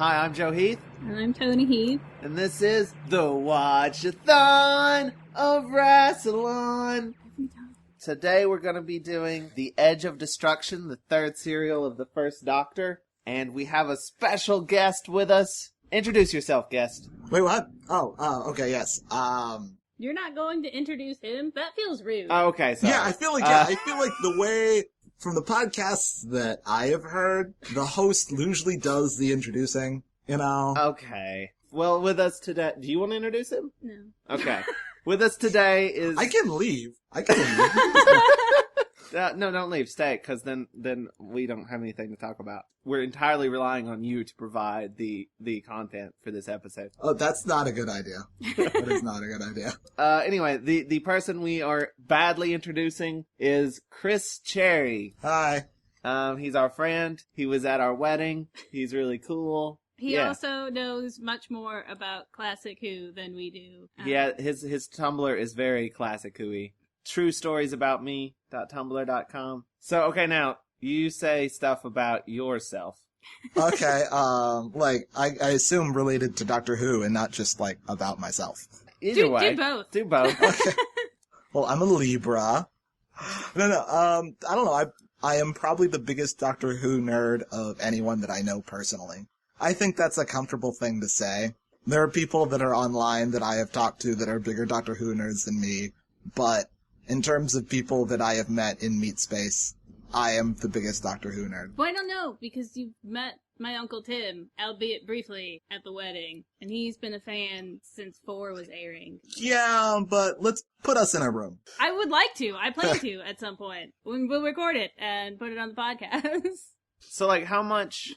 Hi, I'm Joe Heath. And I'm Toni Heath. And this is the Watch-A-Thon of Rassilon. Today we're going to be doing The Edge of Destruction, the third serial of the First Doctor. And we have a special guest with us. Introduce yourself, guest. Wait, what? Okay, yes. You're not going to introduce him? That feels rude. Oh, okay, sorry. Yeah, I feel like the way, from the podcasts that I have heard, the host usually does the introducing, you know? Okay. Well, with us today... Do you want to introduce him? No. Okay. With us today is... I can leave. No, don't leave. Stay, because then we don't have anything to talk about. We're entirely relying on you to provide the content for this episode. Oh, that's not a good idea. That is not a good idea. Anyway, the person we are badly introducing is Chris Cherry. Hi. He's our friend. He was at our wedding. He's really cool. He also knows much more about Classic Who than we do. Yeah, his Tumblr is very Classic Who-y. TrueStoriesAboutMe.tumblr.com. So, okay, now, you say stuff about yourself. Okay, I assume related to Doctor Who and not just, about myself. Either way. Do both. Do both. Okay. Well, I'm a Libra. No, I don't know, I am probably the biggest Doctor Who nerd of anyone that I know personally. I think that's a comfortable thing to say. There are people that are online that I have talked to that are bigger Doctor Who nerds than me, but in terms of people that I have met in Meat Space, I am the biggest Doctor Who nerd. Well, I don't know, because you've met my Uncle Tim, albeit briefly, at the wedding, and he's been a fan since 4 was airing. Yeah, but let's put us in a room. I would like to. I plan to at some point. We'll record it and put it on the podcast. So, how much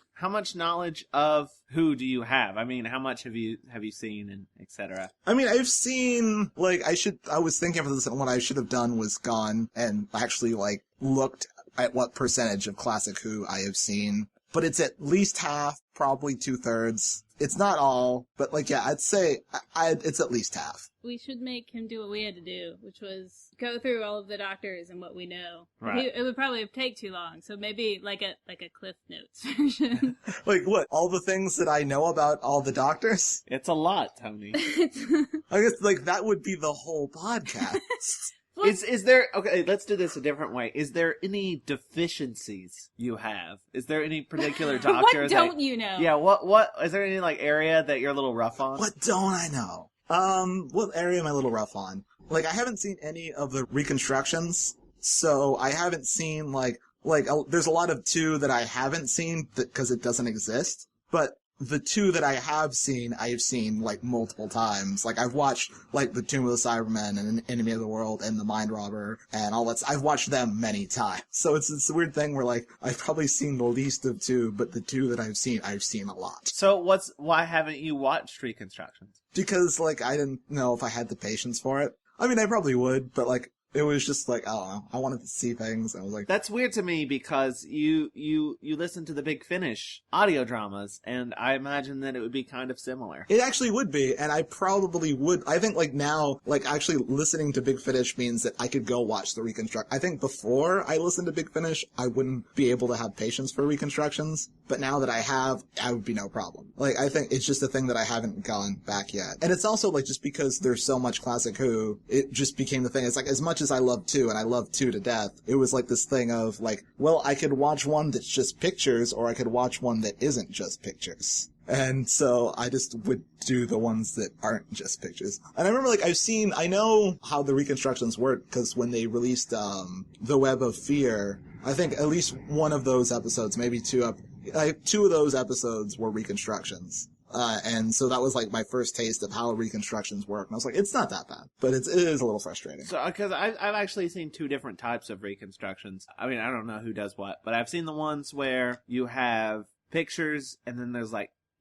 knowledge of Who do you have? I mean, how much have you seen and etc.? I mean, I've seen, I was thinking of this, and what I should have done was gone and actually, looked at what percentage of Classic Who I have seen. But it's at least half, probably 2/3. It's not all, but, I'd say it's at least half. We should make him do what we had to do, which was go through all of the doctors and what we know. Right. It would probably take too long, so maybe like a Cliff Notes version. What? All the things that I know about all the doctors? It's a lot, Tony. I guess, that would be the whole podcast. Is there... Okay, let's do this a different way. Is there any deficiencies you have? Is there any particular doctor What don't you know? Yeah, what... Is there any, area that you're a little rough on? What don't I know? What area am I a little rough on? I haven't seen any of the reconstructions, so I haven't seen, there's a lot of 2 that I haven't seen because it doesn't exist, but the 2 that I have seen multiple times. I've watched, the Tomb of the Cybermen and Enemy of the World and The Mind Robber and all that. I've watched them many times. So it's a weird thing where, I've probably seen the least of 2, but the 2 that I've seen a lot. So why haven't you watched reconstructions? Because, I didn't know if I had the patience for it. I mean, I probably would, but, it was just I don't know. I wanted to see things, and I was like... That's weird to me, because you listen to the Big Finish audio dramas, and I imagine that it would be kind of similar. It actually would be, and I probably would. I think, now, actually listening to Big Finish means that I could go watch the reconstruct. I think before I listened to Big Finish, I wouldn't be able to have patience for reconstructions, but now that I have, I would be no problem. I think it's just a thing that I haven't gone back yet. And it's also, just because there's so much Classic Who, it just became the thing. It's as much as I love 2, and I love 2 to death, it was this thing of, well, I could watch one that's just pictures, or I could watch one that isn't just pictures. And so I just would do the ones that aren't just pictures. And I remember, I know how the reconstructions work, because when they released, The Web of Fear, I think at least one of those episodes, maybe 2 of those episodes were reconstructions. And so that was my first taste of how reconstructions work. And I was like, it's not that bad, but it is a little frustrating. So, because I've actually seen 2 different types of reconstructions. I mean, I don't know who does what, but I've seen the ones where you have pictures and then there's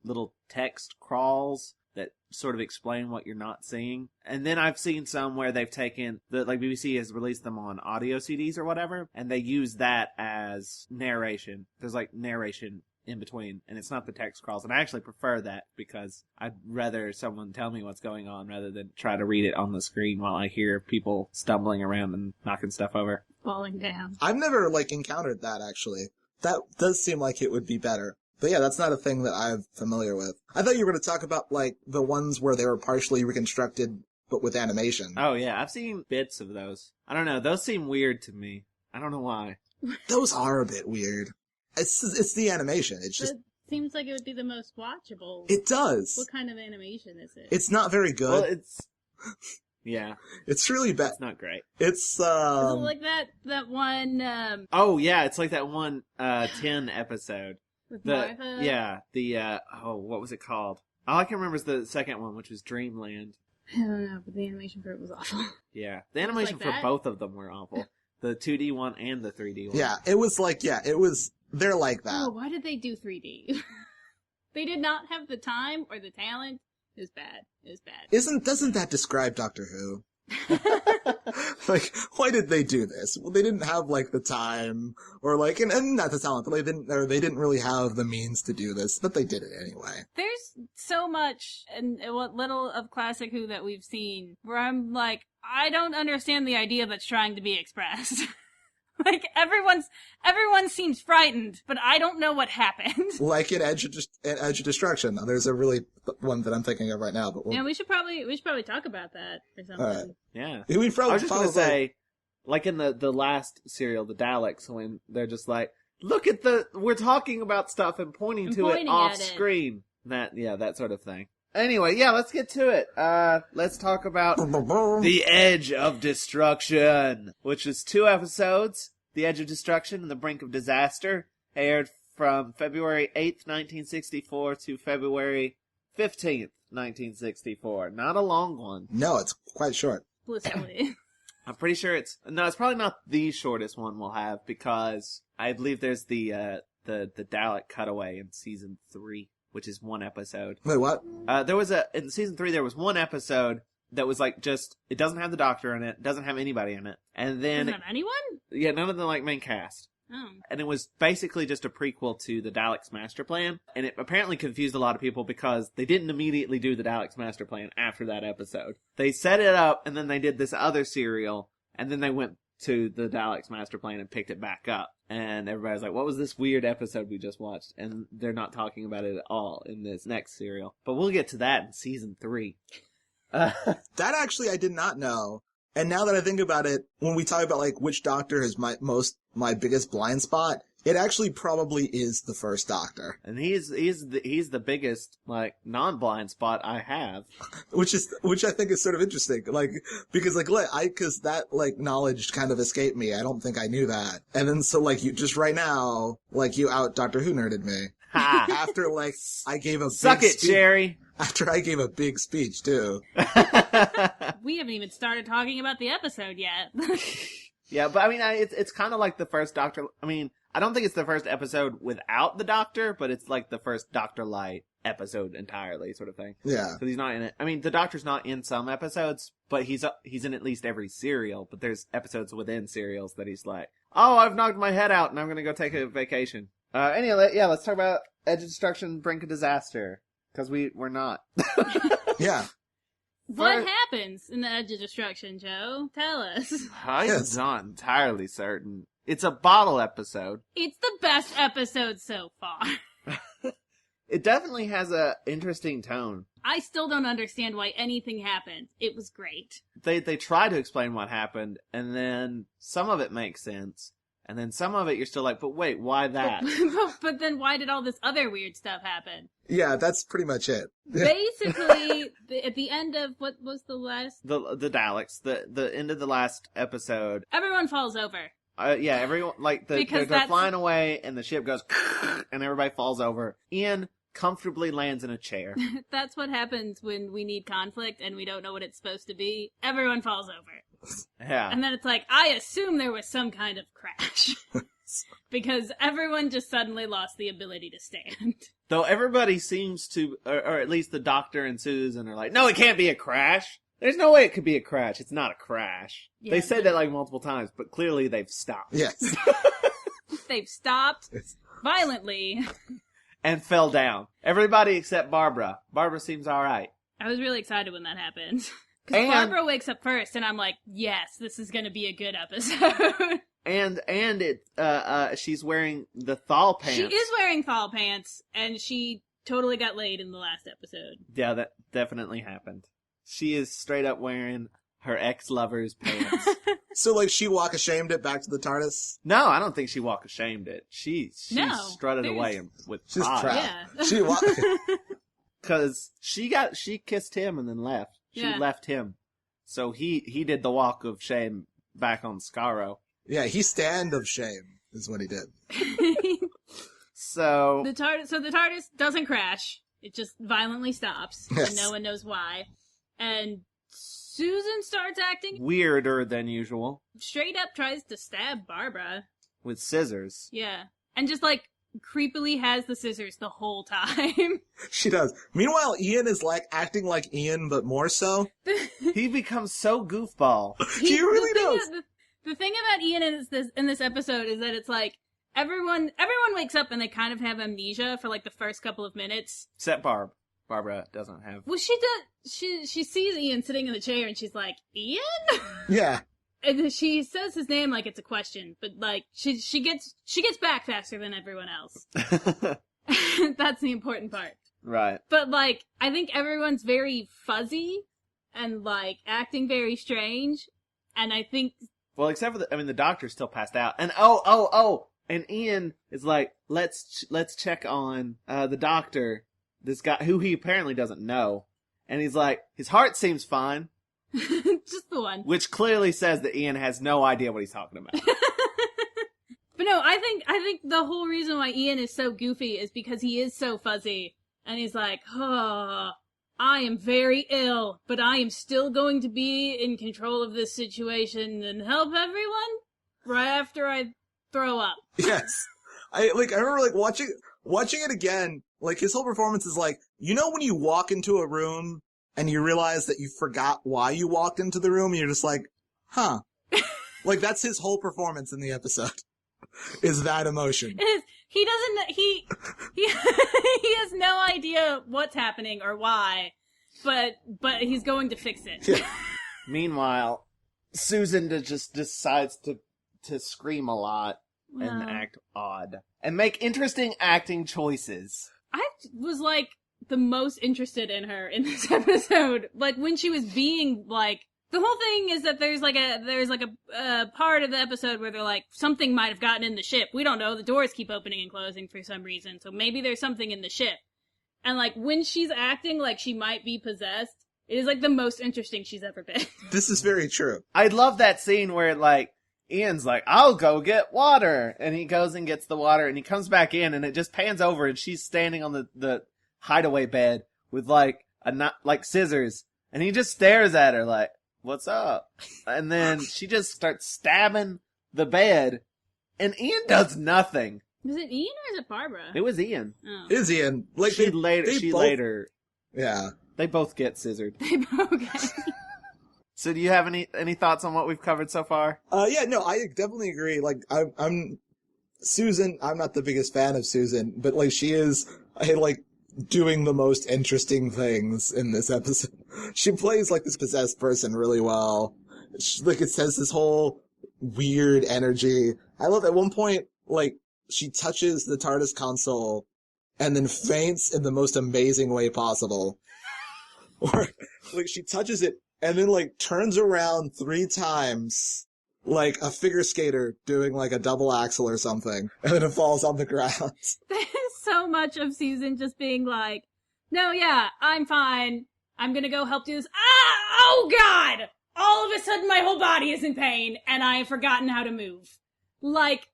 little text crawls that sort of explain what you're not seeing. And then I've seen some where they've taken BBC has released them on audio CDs or whatever, and they use that as narration. There's narration in between, and it's not the text crawls. And I actually prefer that, because I'd rather someone tell me what's going on rather than try to read it on the screen while I hear people stumbling around and knocking stuff over. Falling down. I've never, encountered that, actually. That does seem like it would be better. But yeah, that's not a thing that I'm familiar with. I thought you were going to talk about, like, the ones where they were partially reconstructed, but with animation. Oh, yeah, I've seen bits of those. I don't know, those seem weird to me. I don't know why. Those are a bit weird. It's the animation. It's just... It seems like it would be the most watchable. It does. What kind of animation is it? It's not very good. Well, it's... Yeah. It's really bad. It's not great. Is It's, it like that one, Oh, yeah, it's like that one, 10 episode. with Martha? Yeah, what was it called? All I can remember is the second one, which was Dreamland. I don't know, but the animation for it was awful. Yeah, the animation like for that? both of them were awful. The 2D one and the 3D one. yeah, it was like, they're like that. Oh, why did they do 3D? They did not have the time or the talent. It was bad. It was bad. Doesn't that describe Doctor Who? Like, why did they do this? Well, they didn't have, like, the time, or, like, and not the talent, but they didn't really have the means to do this, but they did it anyway. There's so much in what little of Classic Who that we've seen where I'm like, I don't understand the idea that's trying to be expressed. Like, everyone seems frightened, but I don't know what happened. Like in Edge of Destruction. There's a really one that I'm thinking of right now, but Yeah, we should probably talk about that or something. All right. Yeah. We probably I was just going to say, like in the last serial, the Daleks, when they're just like, look at we're talking about stuff and pointing And to pointing it off at it. screen. That sort of thing. Anyway, yeah, let's get to it. Let's talk about The Edge of Destruction, which is 2 episodes. The Edge of Destruction and the Brink of Disaster aired from February 8th, 1964 to February 15th, 1964. Not a long one. No, it's quite short. Blissfully. I'm pretty sure it's probably not the shortest one we'll have, because I believe there's the Dalek cutaway in season 3, which is 1 episode. Wait, what? In season 3 there was 1 episode that was like just, it doesn't have the Doctor in it, doesn't have anybody in it. And then... Doesn't have anyone? Yeah, none of the like main cast. Oh. And it was basically just a prequel to the Daleks' master plan. And it apparently confused a lot of people because they didn't immediately do the Daleks' master plan after that episode. They set it up, and then they did this other serial, and then they went to the Daleks' master plan and picked it back up. And everybody's like, what was this weird episode we just watched? And they're not talking about it at all in this next serial. But we'll get to that in season 3. That actually I did not know. And now that I think about it, when we talk about like which Doctor is my biggest blind spot, it actually probably is the first Doctor. And he's the biggest like non-blind spot I have. Which I think is sort of interesting. Like, because that like knowledge kind of escaped me. I don't think I knew that. And then so like you just right now, like you out Doctor Who nerded me. Ha! After like I gave a Suck big it, Sherry. After I gave a big speech too. We haven't even started talking about the episode yet. Yeah, but I mean, it's kind of like the first Doctor. I mean, I don't think it's the first episode without the Doctor, but it's like the first Doctor Light episode entirely, sort of thing. Yeah. So he's not in it. I mean, the Doctor's not in some episodes, but he's in at least every serial. But there's episodes within serials that he's like, oh, I've knocked my head out and I'm gonna go take a vacation. Anyway, yeah, let's talk about Edge of Destruction, Brink of Disaster. Because we're not. Yeah. What happens in the Edge of Destruction, Joe? Tell us. I'm Yes. not entirely certain. It's a bottle episode. It's the best episode so far. It definitely has a interesting tone. I still don't understand why anything happened. It was great. They try to explain what happened, and then some of it makes sense. And then some of it you're still like, but wait, why that? But then why did all this other weird stuff happen? Yeah, that's pretty much it. Basically, at the end of, what was the last? The Daleks, the end of the last episode. Everyone falls over. Yeah, everyone, like, they're Because flying away, and the ship goes, and everybody falls over. Ian comfortably lands in a chair. That's what happens when we need conflict and we don't know what it's supposed to be. Everyone falls over. Yeah. And then it's like, I assume there was some kind of crash. Because everyone just suddenly lost the ability to stand. Though everybody seems to, or at least the Doctor and Susan are like, no, it can't be a crash. There's no way it could be a crash. It's not a crash. Yeah, they said that like multiple times, but clearly they've stopped. Yes. They've stopped violently. And fell down. Everybody except Barbara. Barbara seems alright. I was really excited when that happened. Because Barbara wakes up first, and I'm like, yes, this is going to be a good episode. And she's wearing the thal pants. She is wearing thal pants, and she totally got laid in the last episode. Yeah, that definitely happened. She is straight up wearing her ex-lover's pants. So, like, she walk ashamed it back to the TARDIS? No, I don't think she walk ashamed it. She strutted away with She's pride. proud. Yeah. She walk... Because she kissed him and then left. She left him. So he did the walk of shame back on Skaro. Yeah, he stand of shame is what he did. So the TARDIS doesn't crash. It just violently stops. Yes. And no one knows why. And Susan starts acting weirder than usual. straight up tries to stab Barbara. With scissors. Yeah. And just like creepily has the scissors the whole time. She does. Meanwhile, Ian is like acting like Ian, but more so. He becomes so goofball. He really does. The thing about Ian in this episode is that it's like everyone wakes up and they kind of have amnesia for like the first couple of minutes. Except Barb. Barbara doesn't have. Well, she does. She sees Ian sitting in the chair and she's like, Ian? Yeah. And she says his name like it's a question, but like she gets back faster than everyone else. That's the important part. Right. But like I think everyone's very fuzzy and like acting very strange, and I think Well, except for the doctor's still passed out, and and Ian is like, let's check on the doctor, this guy who he apparently doesn't know, and he's like, his heart seems fine. just the one. Which clearly says that Ian has no idea what he's talking about. But no, I think the whole reason why Ian is so goofy is because he is so fuzzy. And he's like, oh, I am very ill, but I am still going to be in control of this situation and help everyone right after I throw up. Yes. I remember like watching it again, like his whole performance is like, you know when you walk into a room and you realize that you forgot why you walked into the room, and you're just like, huh. Like, that's his whole performance in the episode. Is that emotion. He has no idea what's happening or why, but he's going to fix it. Yeah. Meanwhile, Susan just decides to scream a lot and act odd. And make interesting acting choices. I was like the most interested in her in this episode. Like when she was being like, the whole thing is that there's a part of the episode where they're like, something might have gotten in the ship. We don't know. The doors keep opening and closing for some reason. So maybe there's something in the ship. And like when she's acting like she might be possessed, it is like the most interesting she's ever been. This is very true. I love that scene where like Ian's like, I'll go get water. And he goes and gets the water and he comes back in and it just pans over and she's standing on the hideaway bed with like scissors. And he just stares at her like, what's up? And then she just starts stabbing the bed and Ian does nothing. Was it Ian or is it Barbara? It was Ian. Oh. Is Ian. Like She later. Yeah. They both get scissored. Okay. So do you have any thoughts on what we've covered so far? Yeah, no, I definitely agree. Like, I'm Susan, I'm not the biggest fan of Susan, but like she is, doing the most interesting things in this episode. She plays like this possessed person really well. It says this whole weird energy. I love at one point, like, she touches the TARDIS console and then faints in the most amazing way possible. Or, like, she touches it and then, like, turns around 3 times like a figure skater doing, like, a double axel or something, and then it falls on the ground. There's so much of Susan just being like, no, yeah, I'm fine. I'm gonna go help do this. Oh God! All of a sudden my whole body is in pain, and I have forgotten how to move. Like,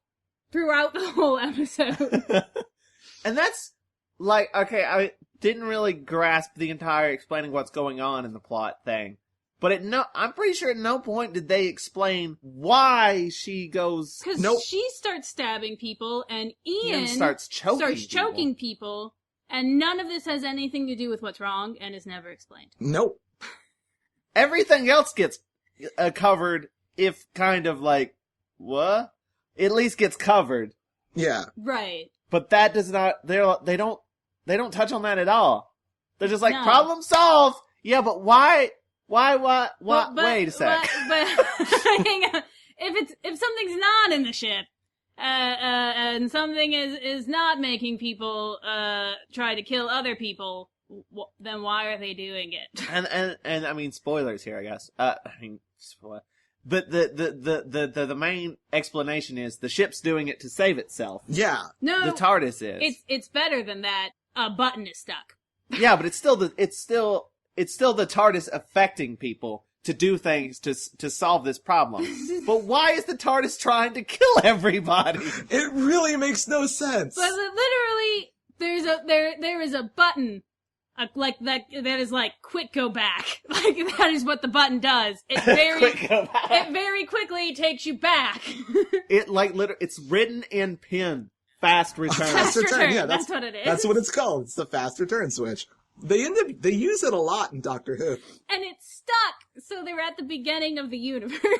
throughout the whole episode. And that's, like, okay, I didn't really grasp the entire explaining what's going on in the plot thing. But I'm pretty sure at no point did they explain why she goes... Because she starts stabbing people, and Ian starts choking people, and none of this has anything to do with what's wrong, and is never explained. Nope. Everything else gets covered, if kind of like, what? At least gets covered. Yeah. Right. But that does not... They don't touch on that at all. They're just like, No. Problem solved! Yeah, but why... Wait a sec. But hang on. if something's not in the ship, and something is not making people try to kill other people, then why are they doing it? And I mean, spoilers here, I guess. But the main explanation is the ship's doing it to save itself. Yeah. No, the TARDIS is. It's better than that. A button is stuck. Yeah, but it's still the TARDIS affecting people to do things to solve this problem. But why is the TARDIS trying to kill everybody? It really makes no sense. But literally, there is a button, like that is like quick go back. Like that is what the button does. It very quickly takes you back. It's written in pen. Fast return. Fast return. Yeah, that's what it is. That's what it's called. It's the fast return switch. They use it a lot in Doctor Who. And it's stuck, so they're at the beginning of the universe because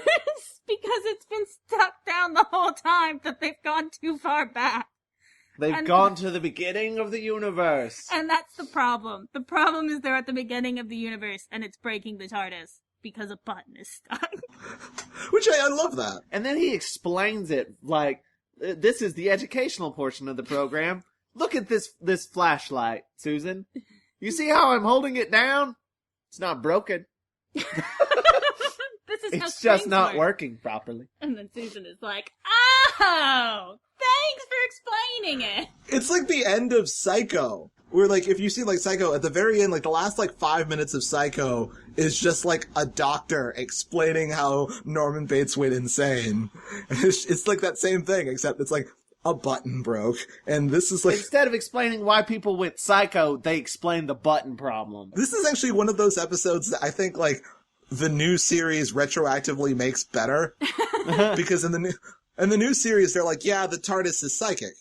it's been stuck down the whole time that they've gone too far back. They've gone to the beginning of the universe. And that's the problem. The problem is they're at the beginning of the universe and it's breaking the TARDIS because a button is stuck. Which I love that. And then he explains it like, this is the educational portion of the program. Look at this flashlight, Susan. You see how I'm holding it down? It's not broken. It's just not working properly. And then Susan is like, oh, thanks for explaining it. It's like the end of Psycho. Where, like, if you see, like, Psycho, at the very end, like, the last, like, 5 minutes of Psycho is just, like, a doctor explaining how Norman Bates went insane. It's like that same thing, except it's like, a button broke, and this is like... Instead of explaining why people went psycho, they explain the button problem. This is actually one of those episodes that I think, like, the new series retroactively makes better. Because in the new series, they're like, yeah, the TARDIS is psychic.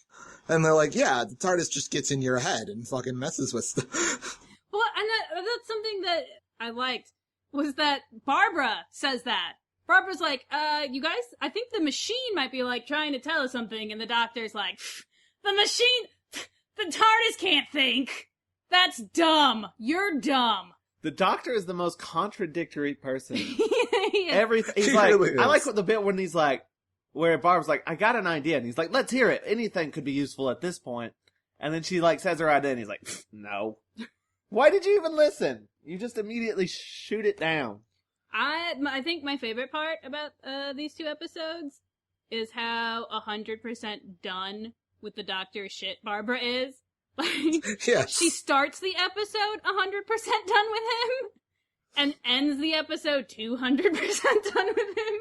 And they're like, yeah, the TARDIS just gets in your head and fucking messes with stuff. Well, and that's something that I liked, was that Barbara says that. Barbara's like, you guys, I think the machine might be, like, trying to tell us something, and the doctor's like, the TARDIS can't think! That's dumb! You're dumb! The doctor is the most contradictory person. Yeah. Everything, he's like, really I like the bit when he's like, where Barbara's like, I got an idea, and he's like, let's hear it, anything could be useful at this point. And then she, like, says her idea, and he's like, no. Why did you even listen? You just immediately shoot it down. I think my favorite part about these two episodes is how 100% done with the doctor shit Barbara is. Like, yes. She starts the episode 100% done with him, and ends the episode 200% done with him.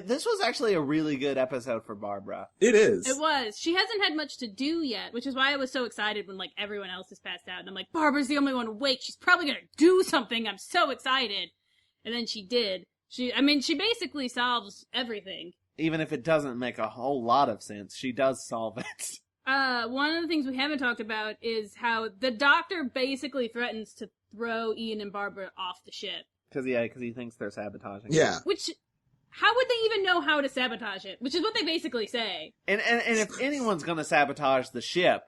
This was actually a really good episode for Barbara. It is. It was. She hasn't had much to do yet, which is why I was so excited when, like, everyone else has passed out. And I'm like, Barbara's the only one awake. She's probably gonna do something. I'm so excited. And then she did. She basically solves everything. Even if it doesn't make a whole lot of sense, she does solve it. One of the things we haven't talked about is how the doctor basically threatens to throw Ian and Barbara off the ship. Because he thinks they're sabotaging. Yeah. Which, how would they even know how to sabotage it? Which is what they basically say. And if anyone's gonna sabotage the ship,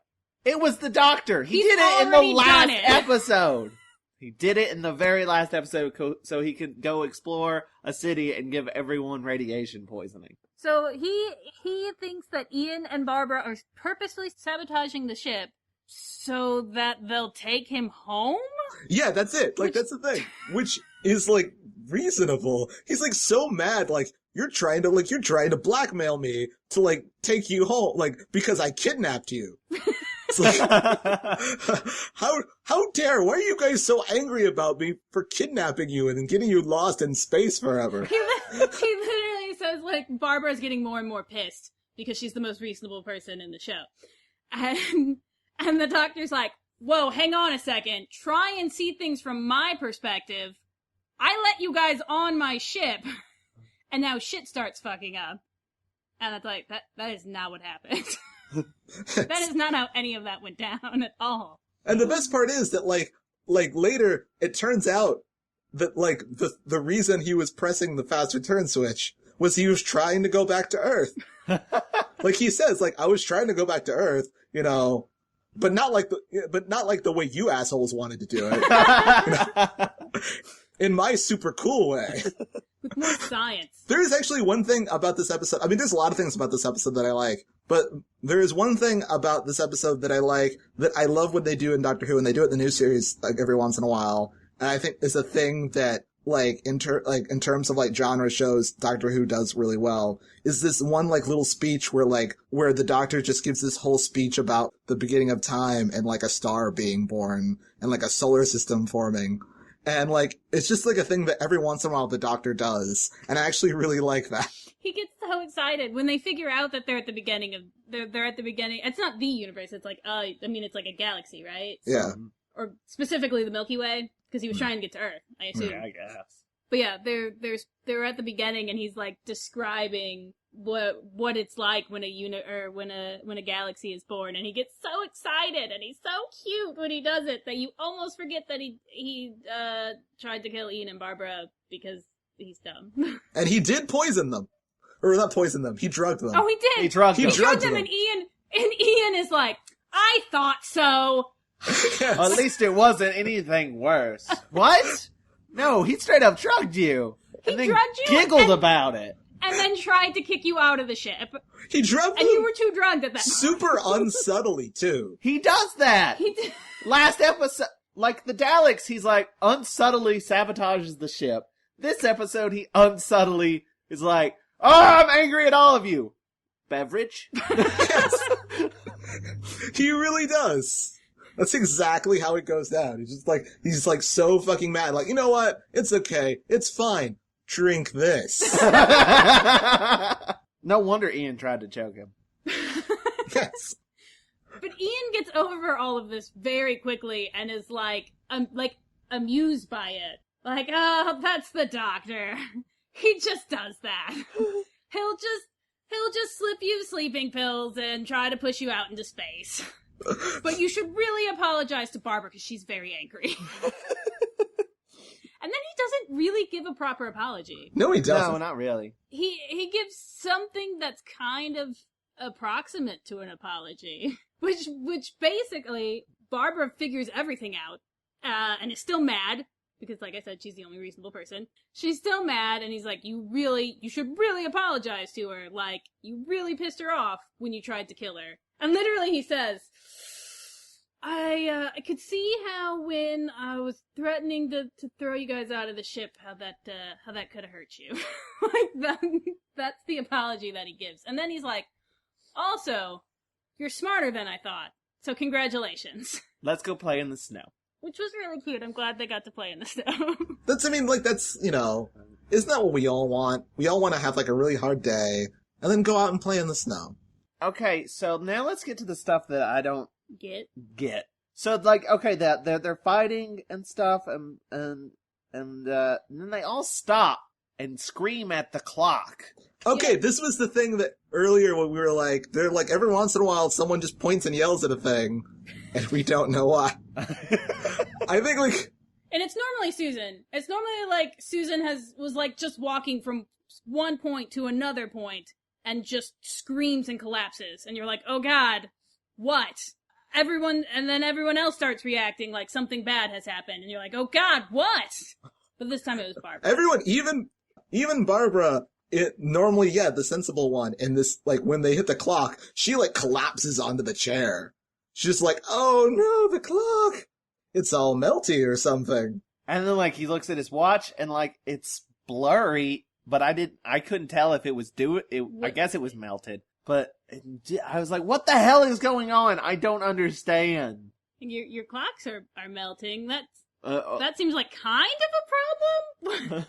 it was the doctor. He He's did it in the already last done it. episode. He did it in the very last episode so he could go explore a city and give everyone radiation poisoning. So he thinks that Ian and Barbara are purposely sabotaging the ship so that they'll take him home? Yeah, that's it. Like, that's the thing. Which is, like, reasonable. He's, like, so mad, like, you're trying to blackmail me to, like, take you home, like, because I kidnapped you. It's like, how dare, why are you guys so angry about me for kidnapping you and getting you lost in space forever? He literally says, like, Barbara's getting more and more pissed because she's the most reasonable person in the show. And the doctor's like, whoa, hang on a second. Try and see things from my perspective. I let you guys on my ship, and now shit starts fucking up. And it's like, that is not what happened. That is not how any of that went down at all. And the best part is that, like later, it turns out that, like, the reason he was pressing the fast return switch was he was trying to go back to Earth. Like he says, like, I was trying to go back to Earth, you know, but not like the way you assholes wanted to do it. You know? In my super cool way. With more science. There is actually one thing about this episode. I mean, there's a lot of things about this episode that I like, but there is one thing about this episode that I like, that I love what they do in Doctor Who, and they do it in the new series, like, every once in a while. And I think is a thing that, like, in terms of, like, genre shows, Doctor Who does really well, is this one, like, little speech where the Doctor just gives this whole speech about the beginning of time and, like, a star being born and, like, a solar system forming. And, like, it's just, like, a thing that every once in a while the Doctor does. And I actually really like that. He gets so excited when they figure out that they're at the beginning of... They're at the beginning... It's not the universe, it's like, it's like a galaxy, right? Yeah. Or specifically the Milky Way, because he was trying to get to Earth, I assume. Yeah, I guess. But yeah, they're at the beginning, and he's, like, describing what it's like when a galaxy is born, and he gets so excited, and he's so cute when he does it that you almost forget that he tried to kill Ian and Barbara because he's dumb. And he did poison them. Or not poison them, he drugged them. Oh, he did! He drugged them, and Ian is like, I thought so! Yes. At least it wasn't anything worse. What? No, he straight up drugged you. He and then drugged you giggled about it. And then tried to kick you out of the ship. He drugged them. And you were too drugged at that super unsubtly, too. He does that. He did. Last episode, like the Daleks, he's like unsubtly sabotages the ship. This episode, he unsubtly is like, oh, I'm angry at all of you. Beverage? Yes. He really does. That's exactly how it goes down. He's like so fucking mad. Like, you know what? It's okay. It's fine. Drink this. No wonder Ian tried to choke him. Yes. But Ian gets over all of this very quickly and is like amused by it. Like, oh, that's the Doctor. He just does that. He'll just slip you sleeping pills and try to push you out into space. But you should really apologize to Barbara because she's very angry. And then he doesn't really give a proper apology. No, he doesn't. No, not really. He gives something that's kind of approximate to an apology, which basically Barbara figures everything out and is still mad because, like I said, she's the only reasonable person. She's still mad, and he's like, you should really apologize to her. Like, you really pissed her off when you tried to kill her. And literally, he says, I could see how when I was threatening to throw you guys out of the ship, how that could have hurt you. Like, that's the apology that he gives. And then he's like, also, you're smarter than I thought, so congratulations. Let's go play in the snow. Which was really cute. I'm glad they got to play in the snow. That's, you know, isn't that what we all want? We all want to have, like, a really hard day, and then go out and play in the snow. Okay, so now let's get to the stuff that I don't get. So, like, okay, they're fighting and stuff, and then they all stop and scream at the clock. Okay, this was the thing that earlier when we were like, they're like, every once in a while someone just points and yells at a thing, and we don't know why. I think, like... And it's normally Susan. It's normally, like, Susan was, like, just walking from one point to another point, and just screams and collapses. And you're like, oh god, what? And then everyone else starts reacting like something bad has happened. And you're like, oh god, what? But this time it was Barbara. Everyone, even Barbara, normally, the sensible one, and this, like, when they hit the clock, she, like, collapses onto the chair. She's just like, oh no, the clock! It's all melty or something. And then, like, he looks at his watch, and, like, it's blurry, but I couldn't tell if it was I guess it was melted. But I was like, what the hell is going on? I don't understand. Your clocks are melting. That seems like kind of a problem.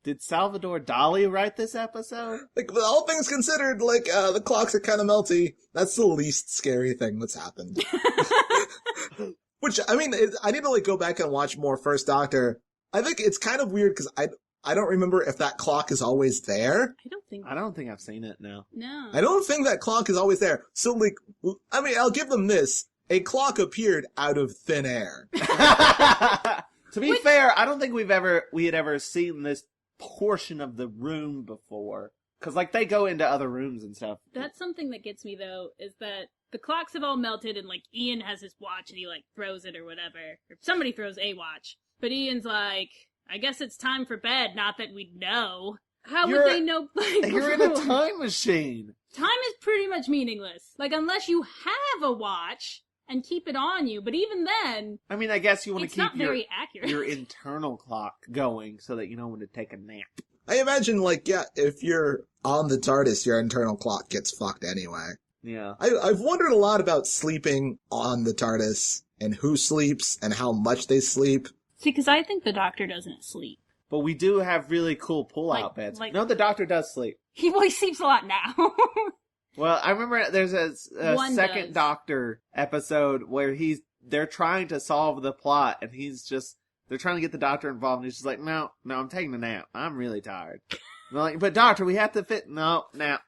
Did Salvador Dali write this episode? Like, all things considered, like, the clocks are kind of melty. That's the least scary thing that's happened. Which, I mean, I need to, like, go back and watch more First Doctor. I think it's kind of weird, because I don't remember if that clock is always there. I don't think I've seen it, no. No. I don't think that clock is always there. So, like, I mean, I'll give them this. A clock appeared out of thin air. To be fair, I don't think we had ever seen this portion of the room before. Because, like, they go into other rooms and stuff. That's something that gets me, though, is that the clocks have all melted, and, like, Ian has his watch, and he, like, throws it or whatever. Or somebody throws a watch. But Ian's like, I guess it's time for bed, not that we know. How You're- would they know? Like, You're in a time machine. Time is pretty much meaningless. Like, unless you have a watch and keep it on you, but even then, I mean, I guess you want to it's keep not very accurate. your internal clock going so that you know when to take a nap. I imagine, like, yeah, if you're on the TARDIS, your internal clock gets fucked anyway. Yeah. I've wondered a lot about sleeping on the TARDIS and who sleeps and how much they sleep. See, because I think the Doctor doesn't sleep. But we do have really cool pull-out beds. No, the Doctor does sleep. He sleeps a lot now. Well, I remember there's a One second does. Doctor episode where they're trying to solve the plot, and they're trying to get the Doctor involved, and he's just like, no, I'm taking a nap. I'm really tired. And they're like, but Doctor, we have to fit. No, nap.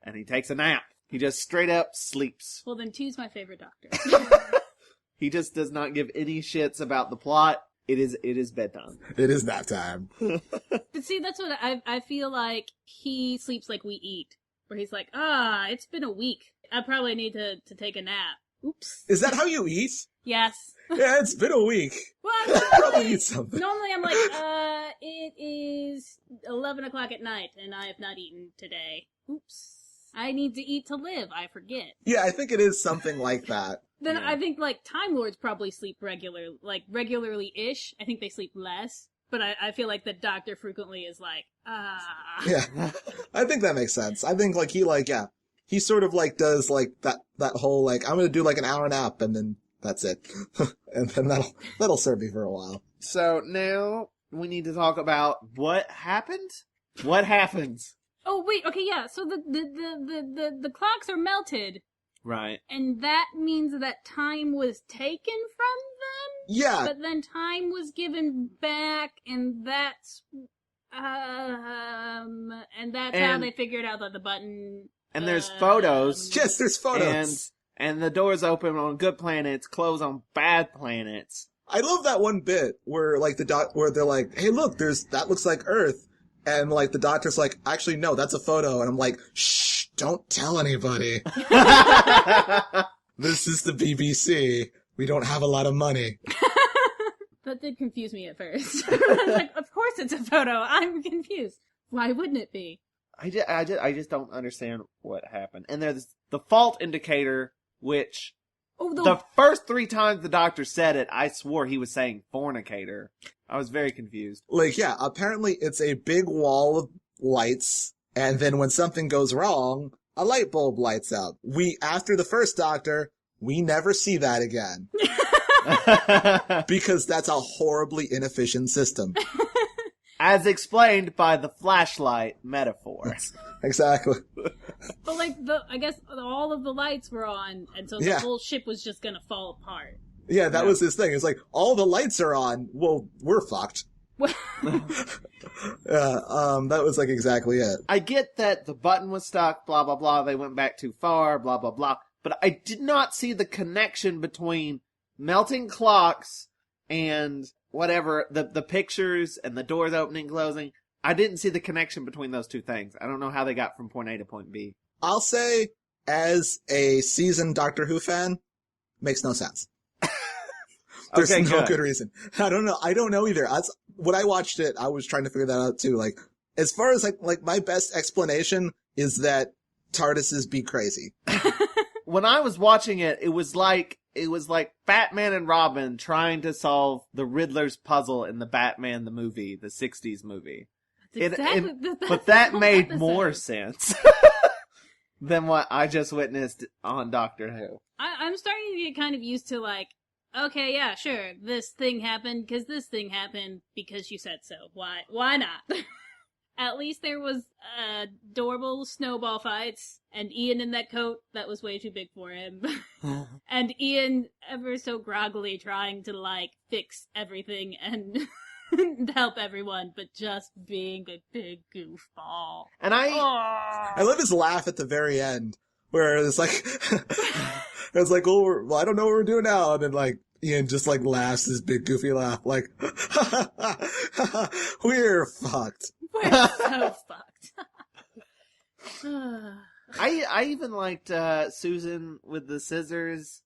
And he takes a nap. He just straight up sleeps. Well, then two's my favorite Doctor. He just does not give any shits about the plot. It is bedtime. It is nap time. But see, that's what I feel like he sleeps like we eat. Where he's like, it's been a week. I probably need to take a nap. Oops. Is that how you eat? Yes. Yeah, it's been a week. Well, Probably eat something. normally I'm like, it is 11 o'clock at night, and I have not eaten today. Oops. I need to eat to live. I forget. Yeah, I think it is something like that. Then Yeah. I think, like, Time Lords probably sleep regularly-ish. I think they sleep less. But I feel like the Doctor frequently is like, Yeah, I think that makes sense. I think, like, he sort of, like, does, like, that whole, like, I'm gonna do, like, an hour nap, and then that's it. And then that'll serve me for a while. So now we need to talk about what happened? What happens? Oh, wait, okay, yeah. So the clocks are melted, Right. and that means that time was taken from them? Yeah, But then time was given back, and that's how they figured out that the button. And there's photos. yes, there's photos. And the doors open on good planets, close on bad planets. I love that one bit where, like, where they're like, hey, look, that looks like Earth. And, like, the Doctor's like, actually, no, that's a photo. And I'm like, shh, don't tell anybody. This is the BBC. We don't have a lot of money. That did confuse me at first. I was like, of course it's a photo. I'm confused. Why wouldn't it be? I just don't understand what happened. And there's the fault indicator, which the first 3 times the Doctor said it, I swore he was saying fornicator. I was very confused. Like, yeah, apparently it's a big wall of lights, and then when something goes wrong, a light bulb lights out. After the first Doctor, we never see that again. Because that's a horribly inefficient system. As explained by the flashlight metaphor. Exactly. But, like, I guess all of the lights were on, and so the whole ship was just gonna fall apart. Yeah, that was his thing. It's like, all the lights are on. Well, we're fucked. That was, like, exactly it. I get that the button was stuck, blah, blah, blah, they went back too far, blah, blah, blah. But I did not see the connection between melting clocks and whatever, the pictures and the doors opening, closing. I didn't see the connection between those two things. I don't know how they got from point A to point B. I'll say, as a seasoned Doctor Who fan, makes no sense. There's Okay, no good reason. I don't know either. When I watched it, I was trying to figure that out too. Like, as far as like my best explanation is that TARDISes be crazy. When I was watching it, it was like Batman and Robin trying to solve the Riddler's puzzle in the Batman the movie, the 60s movie. But that made more sense than what I just witnessed on Doctor Who. I'm starting to get kind of used to, like, okay, yeah, sure, this thing happened because this thing happened because you said so. Why not? At least there was adorable snowball fights, and Ian in that coat that was way too big for him. And Ian ever so groggily trying to, like, fix everything and help everyone, but just being a big goofball. And I love his laugh at the very end, where it's like, well, I don't know what we're doing now, and then, like, Ian just, like, laughs his big goofy laugh, like, we're fucked. We're so fucked. I even liked Susan with the scissors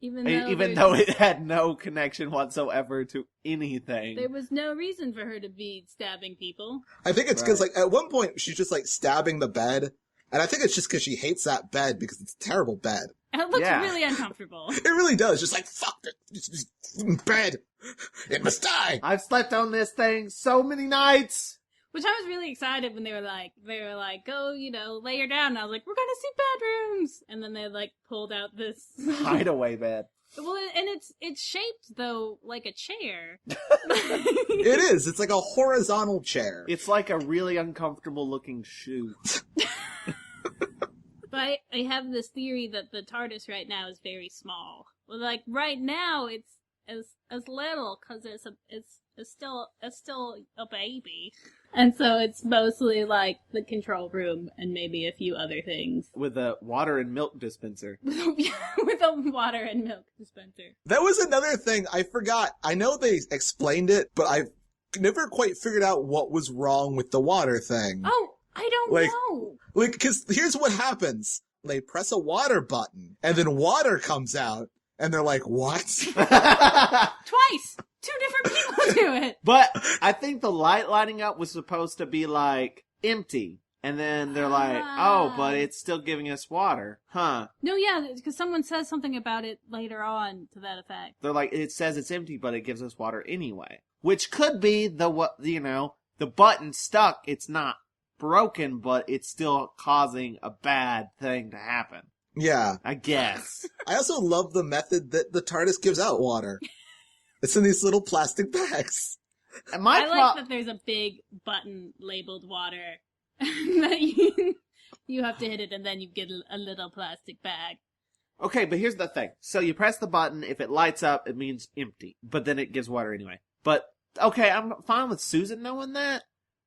Even though it had no connection whatsoever to anything. there was no reason for her to be stabbing people. I think it's because, like, at one point, she's just, like, stabbing the bed. And I think it's just because she hates that bed because it's a terrible bed. And it looks really uncomfortable. It really does. Just like, fuck this bed. It must die. I've slept on this thing so many nights. Which I was really excited when they were like, go, lay her down. And I was like, we're gonna see bedrooms. And then they like pulled out this hideaway bed. Well, and it's shaped though like a chair. It is. It's like a horizontal chair. It's like a really uncomfortable looking shoe. But I have this theory that the TARDIS right now is very small. Well, like right now it's as little because it's still a baby. And so it's mostly like the control room and maybe a few other things. With a water and milk dispenser. With a water and milk dispenser. That was another thing I forgot. I know they explained it, but I've never quite figured out what was wrong with the water thing. Oh, I don't know. Like, because here's what happens. They press a water button, and then water comes out, and they're like, what? Twice! 2 different people do it! But I think the light lighting up was supposed to be, like, empty. And then they're like, oh, but it's still giving us water. Huh. No, yeah, because someone says something about it later on to that effect. They're like, it says it's empty, but it gives us water anyway. Which could be the button stuck. It's not broken, but it's still causing a bad thing to happen. Yeah. I guess. I also love the method that the TARDIS gives out water. It's in these little plastic bags. And I like that there's a big button labeled water that you have to hit it and then you get a little plastic bag. Okay, but here's the thing. So you press the button, if it lights up, it means empty. But then it gives water anyway. But, okay, I'm fine with Susan knowing that.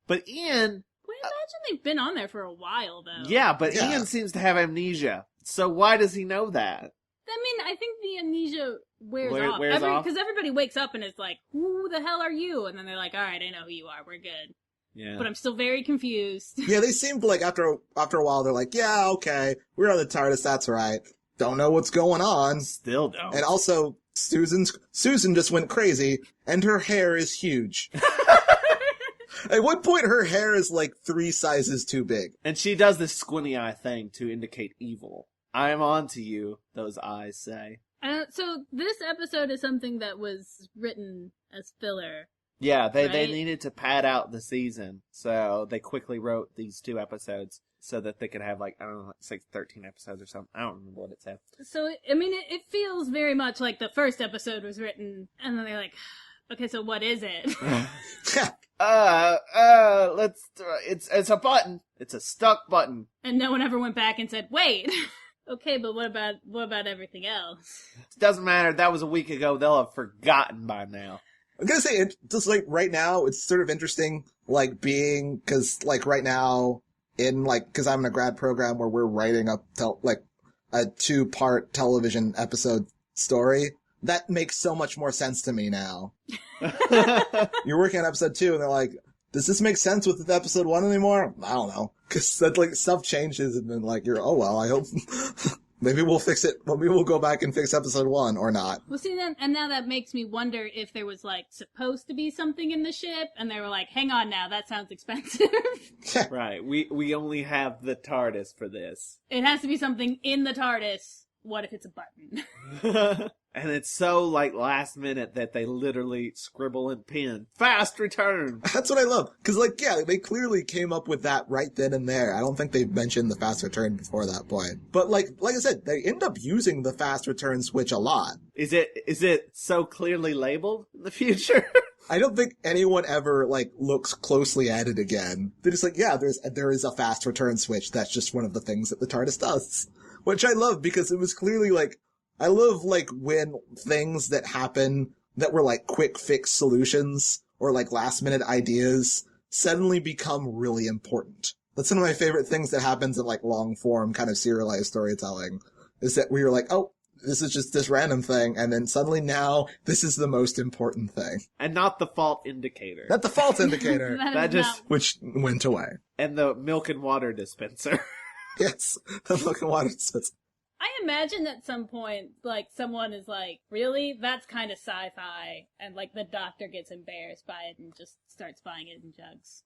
But Ian... Well, I imagine they've been on there for a while, though. Yeah, but Ian seems to have amnesia. So why does he know that? I mean, I think the amnesia wears off. Because everybody wakes up and it's like, who the hell are you? And then they're like, all right, I know who you are. We're good. Yeah. But I'm still very confused. Yeah, they seemed like after a while, they're like, yeah, okay, we're on the TARDIS, that's right. Don't know what's going on. Still don't. And also, Susan just went crazy, and her hair is huge. At one point, her hair is like 3 sizes too big. And she does this squinty eye thing to indicate evil. I'm on to you, those eyes say. So this episode is something that was written as filler. Yeah, they right? needed to pad out the season, so they quickly wrote these 2 episodes so that they could have, like, I don't know, like 13 episodes or something. I don't remember what it said. So, I mean, it feels very much like the first episode was written, and then they're like, okay, so what is it? It's a button. It's a stuck button. And no one ever went back and said, wait, okay, but what about everything else? It doesn't matter. That was a week ago. They'll have forgotten by now. I'm gonna say, just like right now, it's sort of interesting, like cause like right now, cause I'm in a grad program where we're writing a 2-part television episode story. That makes so much more sense to me now. You're working on episode 2 and they're like, does this make sense with episode 1 anymore? I don't know. Cause that, like, stuff changes and then like, I hope, maybe we'll fix it. Maybe we'll go back and fix episode 1 or not. Well, see, and now that makes me wonder if there was, like, supposed to be something in the ship, and they were like, hang on now, that sounds expensive. Right. We only have the TARDIS for this. It has to be something in the TARDIS. What if it's a button? And it's so, like, last minute that they literally scribble and pen. Fast return! That's what I love. Cause, like, yeah, they clearly came up with that right then and there. I don't think they've mentioned the fast return before that point. But, like I said, they end up using the fast return switch a lot. Is it so clearly labeled in the future? I don't think anyone ever, like, looks closely at it again. They're just like, yeah, there is a fast return switch. That's just one of the things that the TARDIS does. Which I love because it was clearly, like, I love, like, when things that happen that were, like, quick fix solutions or, like, last-minute ideas suddenly become really important. That's one of my favorite things that happens in, like, long-form kind of serialized storytelling, is that where you're like, oh, this is just this random thing, and then suddenly now this is the most important thing. And not the fault indicator. Not the fault indicator. Which went away. And the milk and water dispenser. Yes, the milk and water dispenser. I imagine at some point, like, someone is like, really? That's kind of sci-fi. And, like, the Doctor gets embarrassed by it and just starts buying it in jugs.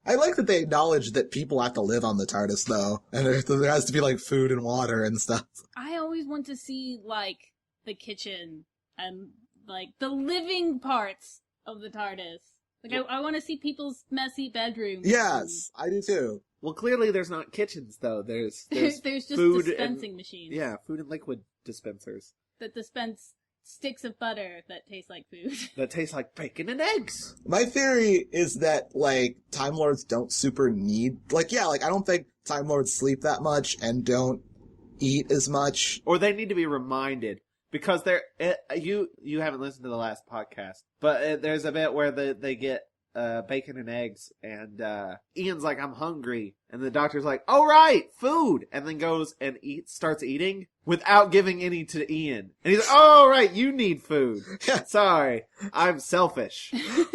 I like that they acknowledge that people have to live on the TARDIS, though. And there has to be, like, food and water and stuff. I always want to see, like, the kitchen and, like, the living parts of the TARDIS. Like, I want to see people's messy bedrooms. Yes, I do too. Well, clearly there's not kitchens, though. There's just food dispensing and, machines. Yeah, food and liquid dispensers. That dispense sticks of butter that taste like food. That taste like bacon and eggs. My theory is that, like, Time Lords don't super need... Like, yeah, like, I don't think Time Lords sleep that much and don't eat as much. Or they need to be reminded. Because you haven't listened to the last podcast, but there's a bit where they get bacon and eggs, and Ian's like, I'm hungry, and the Doctor's like, all right, food, and then goes and starts eating without giving any to Ian, and he's like, oh right, you need food. Yeah. Sorry, I'm selfish.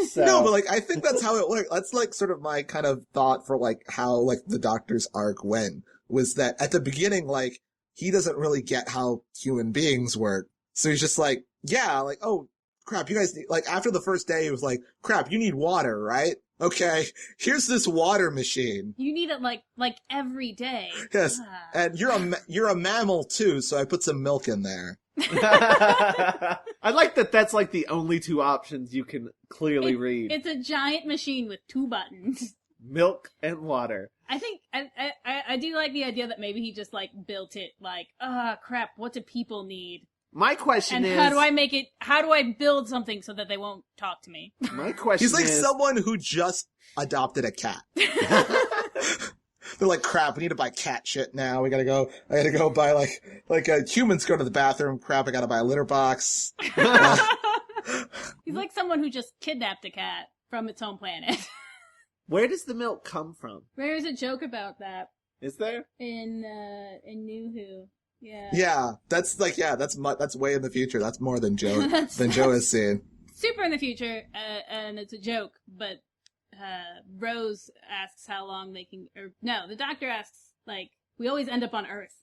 So. No, but like I think that's how it works. That's like sort of my kind of thought for like how like the Doctor's arc went, was that at the beginning, like, he doesn't really get how human beings work. So he's just like, yeah, like, oh, crap, you guys need, like, after the first day, he was like, crap, you need water, right? Okay, here's this water machine. You need it, like every day. Yes, and you're a mammal, too, so I put some milk in there. I like that that's, like, the only two options you can clearly read. It's a giant machine with 2 buttons. Milk and water. I think, I do like the idea that maybe he just, like, built it, like, crap, what do people need? My question is... And how do I build something so that they won't talk to me? My question is... He's like someone who just adopted a cat. They're like, crap, we need to buy cat shit now. I gotta go buy, like humans go to the bathroom. Crap, I gotta buy a litter box. He's like someone who just kidnapped a cat from its home planet. Where does the milk come from? There's a joke about that. Is there? In New Who. Yeah. Yeah, that's way in the future. That's more than Joe has seen. Super in the future, and it's a joke, but Rose asks how long they can, the Doctor asks, like, we always end up on Earth.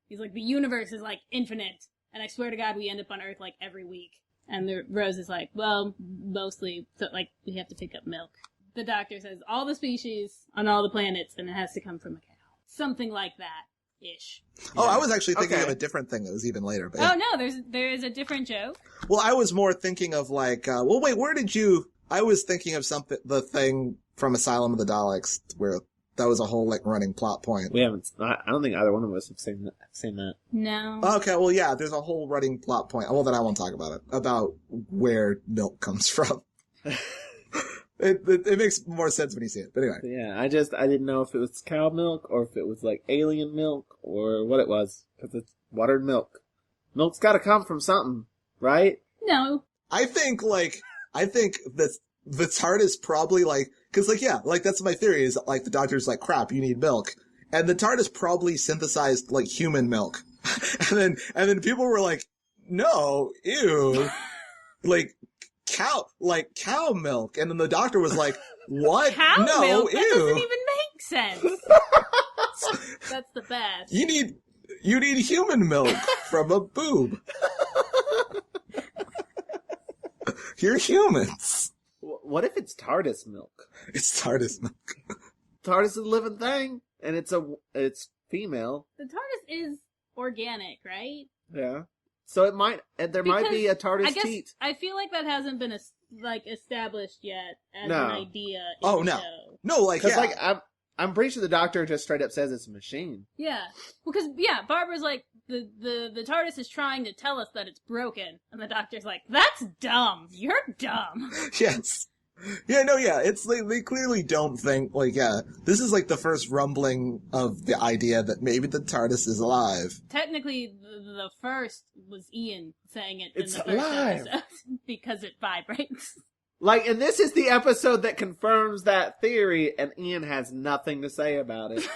He's like, the universe is, like, infinite, and I swear to God we end up on Earth, like, every week. And Rose is like, well, mostly, so, like, we have to pick up milk. The Doctor says, all the species on all the planets, and it has to come from a cow. Something like that-ish. Oh, I was actually thinking of a different thing that was even later. But yeah. Oh, no, there is a different joke. Well, I was more thinking of, like, I was thinking of the thing from Asylum of the Daleks, where that was a whole, like, running plot point. We haven't, I don't think either one of us have seen that. No. Okay, well, yeah, there's a whole running plot point. Well, then I won't talk about it. About where milk comes from. It makes more sense when you see it, but anyway. Yeah, I didn't know if it was cow milk, or if it was, like, alien milk, or what it was, because it's watered milk. Milk's gotta come from something, right? No. I think that the TARDIS probably, like, cause, like, yeah, like, that's my theory, is that, like, the Doctor's like, crap, you need milk. And the TARDIS probably synthesized, like, human milk. and then people were like, no, ew. cow milk. And then the Doctor was like, what? Cow no, milk? ew. That doesn't even make sense. That's the best. You need human milk from a boob. You're humans. What if it's TARDIS milk? It's TARDIS milk. TARDIS is a living thing, and it's female. The TARDIS is organic, right? Yeah. So there might be a TARDIS teat. I feel like that hasn't been established yet as No. an idea. Oh, no. No, like, yeah. Because, like, I'm pretty sure the Doctor just straight up says it's a machine. Yeah. Because, yeah, Barbara's like, the TARDIS is trying to tell us that it's broken. And the Doctor's like, that's dumb. You're dumb. Yes. Yeah, no, yeah. It's like, they clearly don't think, like, yeah, this is like the first rumbling of the idea that maybe the TARDIS is alive. Technically, the first was Ian saying it It's in the first alive. episode because it vibrates. Like, and this is the episode that confirms that theory, and Ian has nothing to say about it.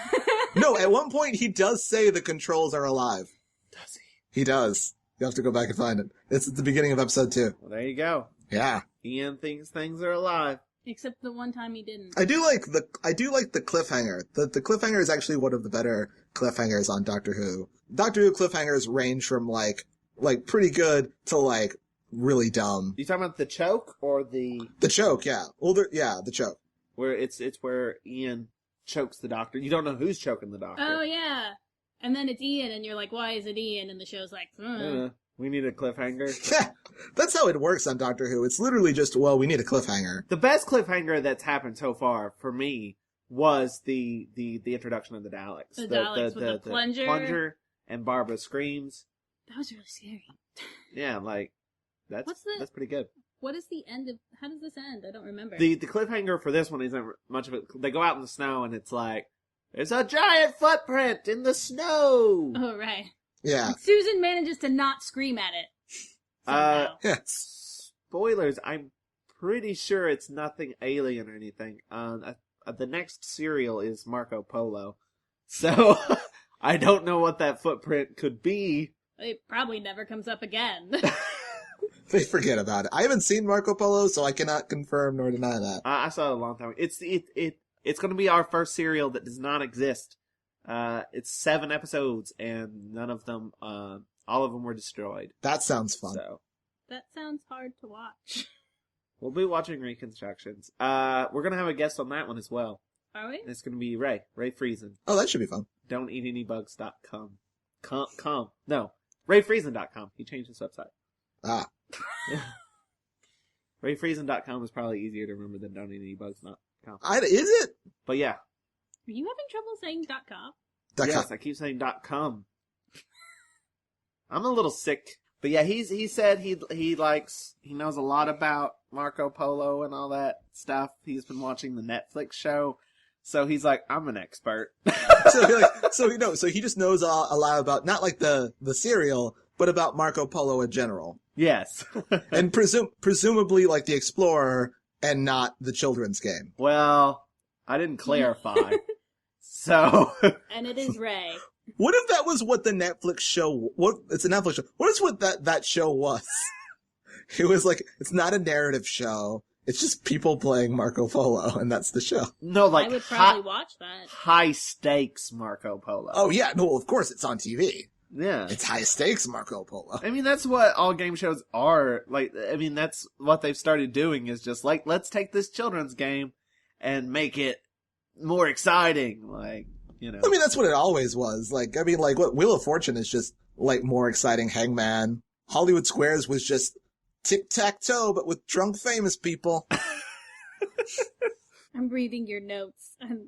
No, at one point he does say the controls are alive. Does he? He does. You have to go back and find it. It's at the beginning of episode 2. Well, there you go. Yeah. Ian thinks things are alive. Except the one time he didn't. I do like the cliffhanger. The cliffhanger is actually one of the better cliffhangers on Doctor Who. Doctor Who cliffhangers range from like pretty good to like really dumb. You talking about the choke or the choke? Yeah. Well, the choke. Where it's where Ian chokes the Doctor. You don't know who's choking the Doctor. Oh yeah, and then it's Ian, and you're like, why is it Ian? And the show's like, we need a cliffhanger. Yeah, that's how it works on Doctor Who. It's literally just, well, we need a cliffhanger. The best cliffhanger that's happened so far for me was the introduction of the Daleks. The Daleks with the plunger and Barbara screams. That was really scary. Yeah, like that's pretty good. What is the end of? How does this end? I don't remember. The cliffhanger for this one isn't much of it. They go out in the snow and it's like there's a giant footprint in the snow. Oh right. Yeah. And Susan manages to not scream at it. Yes. Spoilers. I'm pretty sure it's nothing alien or anything. The next serial is Marco Polo, so I don't know what that footprint could be. It probably never comes up again. They forget about it. I haven't seen Marco Polo, so I cannot confirm nor deny that. I saw it a long time ago. It's going to be our first serial that does not exist. It's 7 episodes, and none of them, all of them were destroyed. That sounds fun. So That sounds hard to watch. we'll be watching Reconstructions. We're going to have a guest on that one as well. Are we? It's going to be Ray Friesen. Oh, that should be fun. Don'tEatAnyBugs.com. No, RayFriesen.com. He changed his website. Ah. RayFriesen.com is probably easier to remember than Don'tEatAnyBugs.com. Is it? But yeah. Are you having trouble saying .com? Yes, I keep saying .com. I'm a little sick. But yeah, he said he knows a lot about Marco Polo and all that stuff. He's been watching the Netflix show. So he's like, I'm an expert. So he just knows a lot about, not like the serial, but about Marco Polo in general. Yes. And presumably like the Explorer and not the children's game. Well, I didn't clarify. So. And it is Ray. What if that was what the Netflix show, it's a Netflix show. What is what that show was? It was like, it's not a narrative show. It's just people playing Marco Polo, and that's the show. No, like, I would probably watch that. High stakes Marco Polo. Oh yeah, no, of course it's on TV. Yeah. It's high stakes Marco Polo. I mean, that's what all game shows are. Like, I mean, that's what they've started doing is just like, let's take this children's game and make it more exciting. Like, you know. I mean, that's what it always was. Like, I mean, like, what Wheel of Fortune is just, like, more exciting. Hangman. Hollywood Squares was just tic-tac-toe, but with drunk famous people. I'm reading your notes, and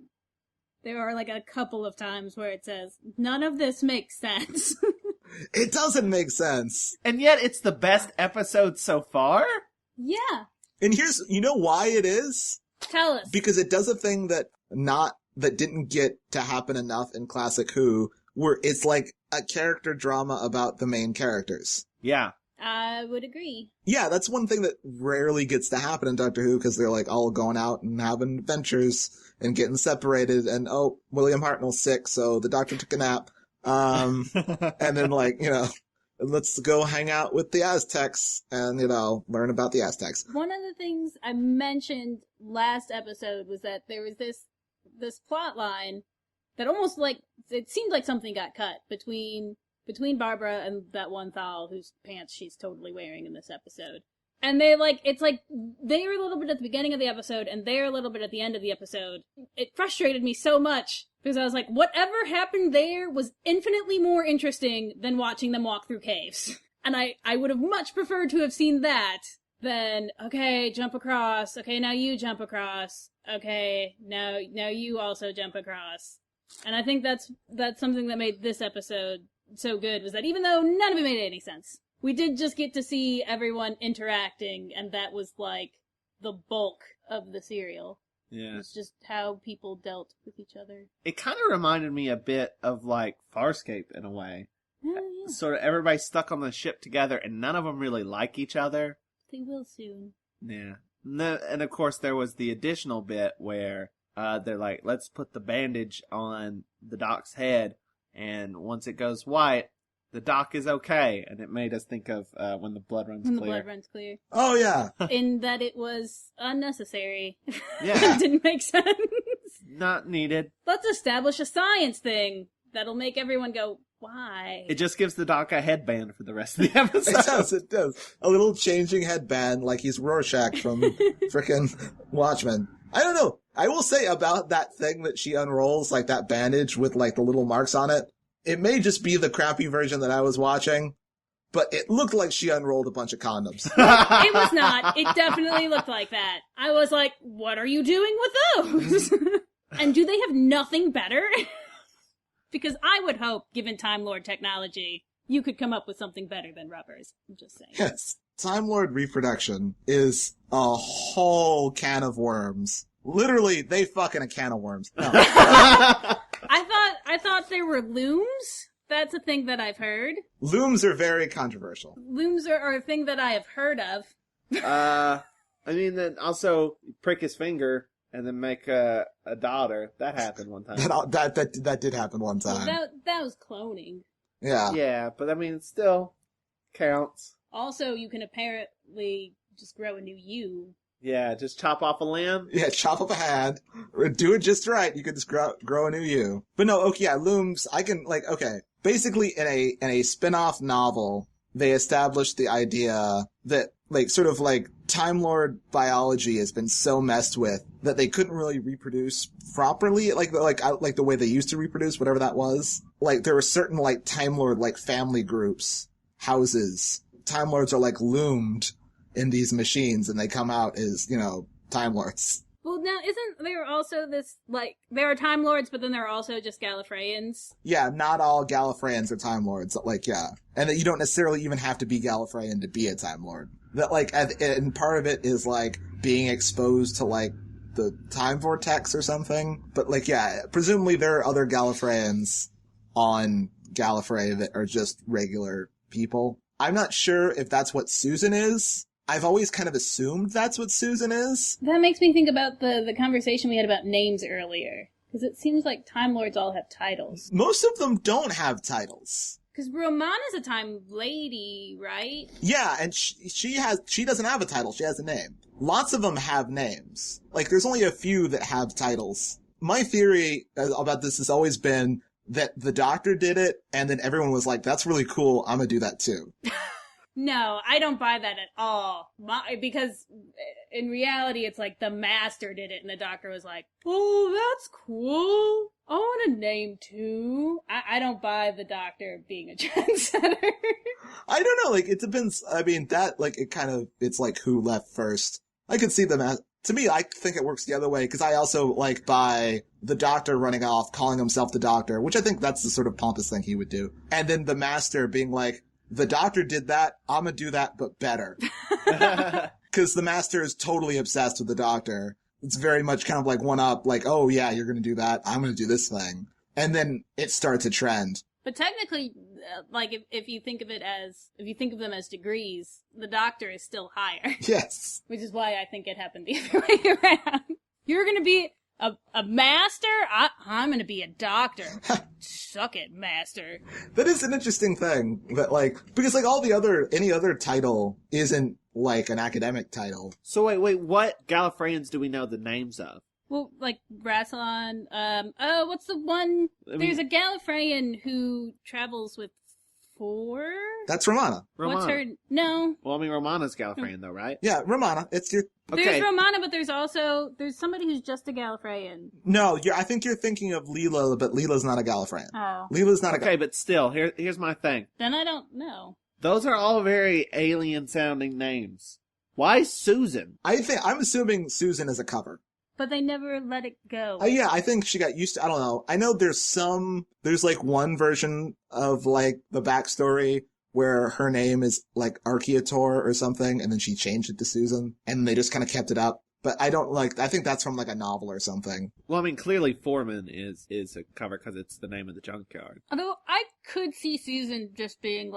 there are like a couple of times where it says, none of this makes sense. It doesn't make sense. And yet it's the best episode so far? Yeah. And you know why it is? Tell us. Because it does a thing that didn't get to happen enough in Classic Who, where it's like a character drama about the main characters. Yeah. I would agree. Yeah, that's one thing that rarely gets to happen in Doctor Who, because they're like all going out and having adventures and getting separated, and oh, William Hartnell's sick, so the Doctor took a nap. And then like, you know, let's go hang out with the Aztecs and, you know, learn about the Aztecs. One of the things I mentioned last episode was that there was this plot line that almost like, it seemed like something got cut between Barbara and that one Thal whose pants she's totally wearing in this episode. And they're like, it's like, they're a little bit at the beginning of the episode, and they're a little bit at the end of the episode. It frustrated me so much, because I was like, whatever happened there was infinitely more interesting than watching them walk through caves. And I would have much preferred to have seen that than, okay, jump across, okay, now you jump across, okay, now you also jump across. And I think that's something that made this episode so good, was that even though none of it made any sense, we did just get to see everyone interacting, and that was like the bulk of the serial. Yeah. It's just how people dealt with each other. It kind of reminded me a bit of like Farscape in a way. Yeah. Sort of everybody stuck on the ship together and none of them really like each other. They will soon. Yeah. And of course there was the additional bit where they're like, let's put the bandage on the Doc's head, and once it goes white, the doc is okay, and it made us think of when the blood runs When clear. the blood runs clear. Oh, yeah. In that it was unnecessary. Yeah. It didn't make sense. Not needed. Let's establish a science thing that'll make everyone go, why? It just gives the doc a headband for the rest of the episode. It does. A little changing headband like he's Rorschach from frickin' Watchmen. I don't know. I will say about that thing that she unrolls, like that bandage with like the little marks on it, it may just be the crappy version that I was watching, but it looked like she unrolled a bunch of condoms. It was not. It definitely looked like that. I was like, what are you doing with those? And do they have nothing better? Because I would hope, given Time Lord technology, you could come up with something better than rubbers. I'm just saying. Yes. Time Lord reproduction is a whole can of worms. Literally, they fucking a can of worms. No. I thought there were looms. That's a thing that I've heard. Looms are very controversial. Looms are a thing that I have heard of. I mean, then also prick his finger and then make a daughter. That happened one time. That did happen one time. Well, that was cloning. Yeah. Yeah, but I mean, it still counts. Also, you can apparently just grow a new you. Yeah, just chop off a limb. Yeah, chop up a hand, or do it just right. You could just grow a new you. But no, okay, yeah, looms. I can basically in a spin-off novel, they established the idea that sort of Time Lord biology has been so messed with that they couldn't really reproduce properly, like the way they used to reproduce, whatever that was. Like there were certain Time Lord family groups, houses. Time Lords are loomed in these machines, and they come out as Time Lords. Well, now, isn't there also this, there are Time Lords, but then there are also just Gallifreyans? Yeah, not all Gallifreyans are Time Lords, yeah. And that you don't necessarily even have to be Gallifreyan to be a Time Lord. That, and part of it is, being exposed to, the Time Vortex or something. But, yeah, presumably there are other Gallifreyans on Gallifrey that are just regular people. I'm not sure if that's what Susan is. I've always kind of assumed that's what Susan is. That makes me think about the conversation we had about names earlier. Because it seems like Time Lords all have titles. Most of them don't have titles. Because Romana's a Time Lady, right? Yeah, and she doesn't have a title, she has a name. Lots of them have names. There's only a few that have titles. My theory about this has always been that the Doctor did it, and then everyone was like, that's really cool, I'm gonna do that too. No, I don't buy that at all. Because in reality, it's the Master did it, and the Doctor was like, oh, that's cool. I want a name too. I don't buy the Doctor being a trendsetter. I don't know, it depends. I mean, that, it's who left first. I could see them as, to me, I think it works the other way, because I also buy the Doctor running off, calling himself the Doctor, which I think that's the sort of pompous thing he would do. And then the Master being like, the Doctor did that, I'm gonna do that, but better. Because the Master is totally obsessed with the Doctor. It's very much kind of one up, oh yeah, you're gonna do that, I'm gonna do this thing. And then it starts a trend. But technically, if you think of them as degrees, the Doctor is still higher. Yes. Which is why I think it happened the other way around. You're gonna be a master? I'm gonna be a doctor. Suck it, master. That is an interesting thing. That because any other title isn't an academic title. So wait, what Gallifreyans do we know the names of? Well, Rassilon, what's the one? There's a Gallifreyan who travels with 4? That's Romana. What's her? No. Well, I mean, Romana's Gallifreyan, though, right? Yeah, Romana. It's your... Okay. There's Romana, but there's somebody who's just a Gallifreyan. No, I think you're thinking of Leela, but Leela's not a Gallifreyan. Oh. Leela's not a Okay, but still, here's my thing. Then I don't know. Those are all very alien-sounding names. Why Susan? I'm assuming Susan is a cover. But they never let it go. Yeah, I think she got used to, I don't know. I know there's one version of the backstory where her name is Archeator or something, and then she changed it to Susan, and they just kind of kept it up. But I don't I think that's from a novel or something. Well, I mean, clearly Foreman is a cover because it's the name of the junkyard. Although I could see Susan just being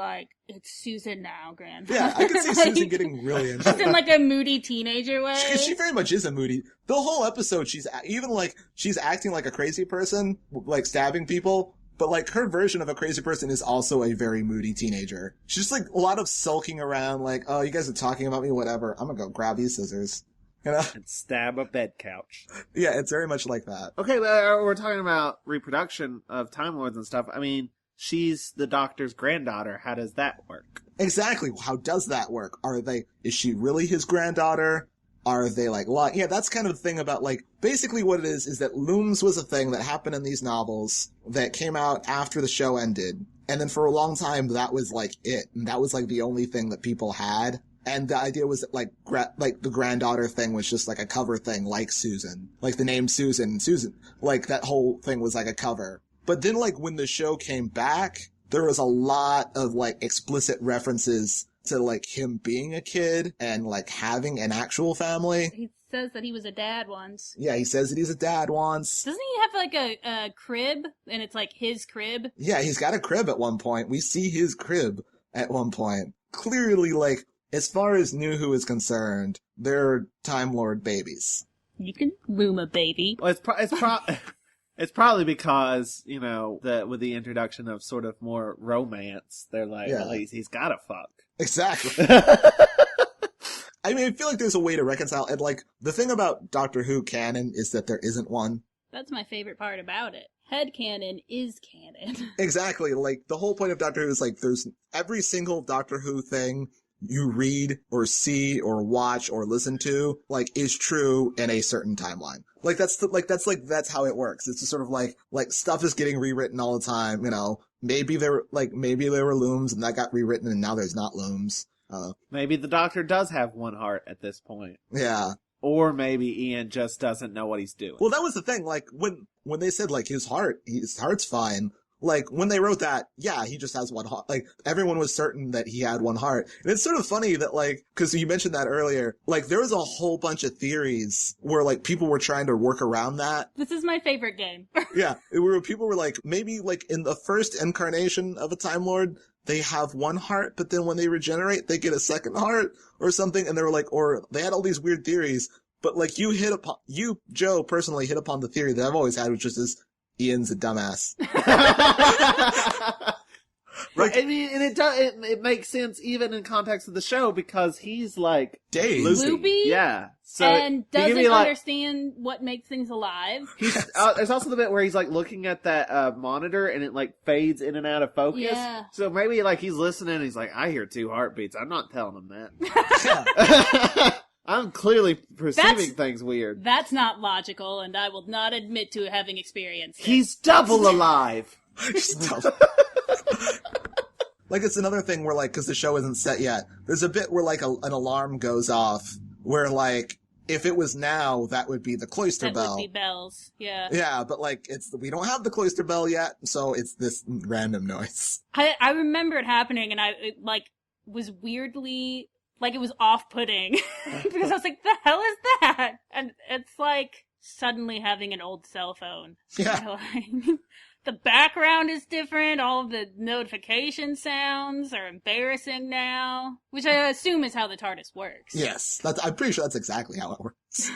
it's Susan now, Grandma. Yeah, I could see Susan getting really into it. Just in a moody teenager way. She very much is a moody. The whole episode, she's acting like a crazy person, stabbing people, But, like, her version of a crazy person is also a very moody teenager. She's just, like, a lot of sulking around, like, oh, you guys are talking about me, whatever. I'm gonna go grab these scissors. You know? And stab a bed couch. Yeah, it's very much like that. Okay, but we're talking about reproduction of Time Lords and stuff. I mean, she's the Doctor's granddaughter. How does that work? Exactly. How does that work? Is she really his granddaughter? Are they like, yeah, that's kind of the thing about, like, basically what it is that looms was a thing that happened in these novels that came out after the show ended. And then for a long time, that was, like, it. And that was, like, the only thing that people had. And the idea was that, like, the granddaughter thing was just, like, a cover thing, like Susan. Like, the name Susan, like, that whole thing was, like, a cover. But then, like, when the show came back, there was a lot of, like, explicit references to, like, him being a kid and, like, having an actual family. He says that he was a dad once. Yeah, he says that he's a dad once. Doesn't he have, like, a crib? And it's, like, his crib? Yeah, he's got a crib at one point. We see his crib at one point. Clearly, like, as far as New Who is concerned, they're Time Lord babies. You can loom a baby. Well, it's probably because, you know, with the introduction of sort of more romance, they're like, Yeah. well, he's gotta fuck. Exactly. I mean, I feel like there's a way to reconcile, and, like, the thing about Doctor Who canon is that there isn't one. That's my favorite part about it. Headcanon is canon. Exactly. Like, the whole point of Doctor Who is, like, there's every single Doctor Who thing you read or see or watch or listen to, like, is true in a certain timeline. Like, that's how it works. It's just sort of like stuff is getting rewritten all the time, you know. Maybe there were looms and that got rewritten and now there's not looms. Maybe the Doctor does have one heart at this point. Yeah. Or maybe Ian just doesn't know what he's doing. Well, that was the thing. Like, when they said, like, his heart's fine, like, when they wrote that, yeah, he just has one heart. Like, everyone was certain that he had one heart. And it's sort of funny that, like, because you mentioned that earlier, like, there was a whole bunch of theories where, like, people were trying to work around that. This is my favorite game. Yeah, people were like, maybe, like, in the first incarnation of a Time Lord, they have one heart, but then when they regenerate, they get a second heart or something. And they were like, or they had all these weird theories. But, like, you, Joe, personally hit upon the theory that I've always had, which is this, Ian's a dumbass. Right. I mean, and it makes sense even in context of the show because he's like dazed. Loopy? Yeah. So and doesn't understand what makes things alive. There's also the bit where he's like looking at that monitor and it like fades in and out of focus. Yeah. So maybe like he's listening and he's like, I hear 2 heartbeats. I'm not telling him that. I'm clearly perceiving things weird. That's not logical, and I will not admit to having experienced it. He's double alive. Like, it's another thing where, like, because the show isn't set yet, there's a bit where, like, an alarm goes off, where, like, if it was now, that would be the cloister bell. That would be bells, yeah. Yeah, but, like, we don't have the cloister bell yet, so it's this random noise. I remember it happening, and it was weirdly... Like, it was off-putting. Because I was like, the hell is that? And it's like suddenly having an old cell phone. Yeah. Like, the background is different. All of the notification sounds are embarrassing now. Which I assume is how the TARDIS works. Yes. I'm pretty sure that's exactly how it works.